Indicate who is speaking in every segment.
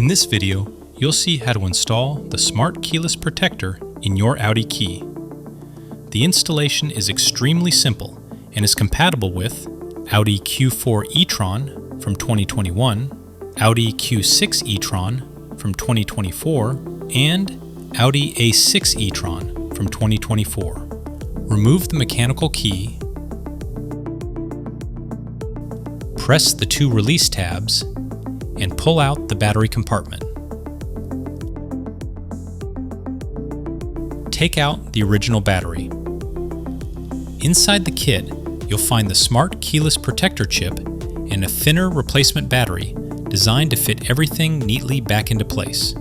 Speaker 1: In this video, you'll see how to install the Smart Keyless Protector in your Audi key. The installation is extremely simple and is compatible with Audi Q4 e-tron from 2021, Audi Q6 e-tron from 2024, and Audi A6 e-tron from 2024. Remove the mechanical key, press the two release tabs, and pull out the battery compartment. Take out the original battery. Inside the kit, you'll find the Smart Keyless Protector chip and a thinner replacement battery designed to fit everything neatly back into place.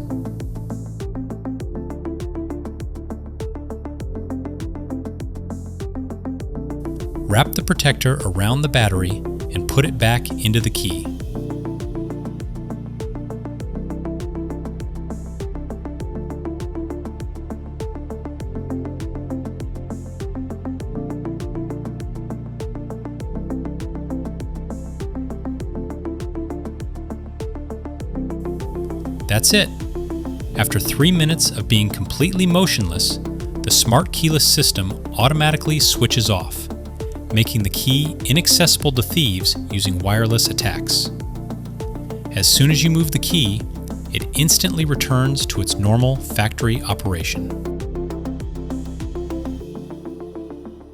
Speaker 1: Wrap the protector around the battery and put it back into the key. That's it. After 3 minutes of being completely motionless, the Smart Keyless system automatically switches off, making the key inaccessible to thieves using wireless attacks. As soon as you move the key, it instantly returns to its normal factory operation.